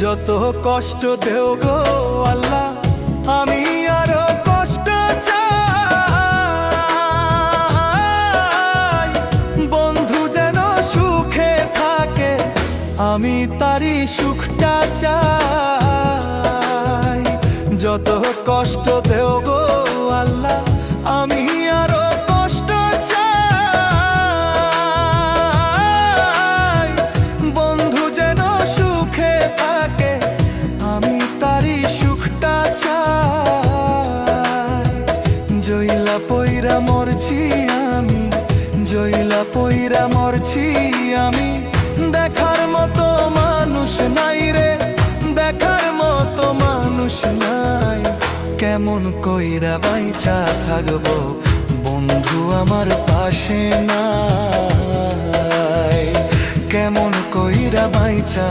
যত কষ্ট দেও গো আল্লাহ, আমি আরো কষ্ট চাই। বন্ধু যেন সুখে থাকে, আমি তারই সুখটা চাই। যত কষ্ট দেও গো আল্লাহ, আমি আরো কষ্ট চাই। বন্ধু যেন সুখে থাকে, আমি তারই সুখটা চাই। জইলা পইরা মরছি আমি, জইলা পইরা মরছি আমি। দেখার মতো মানুষ নাই রে, দেখার মতো মানুষ নাই। কেমন কইরা বাইচা থাকবো, বন্ধু আমার পাশে নাই। কেমন কইরা বাইচা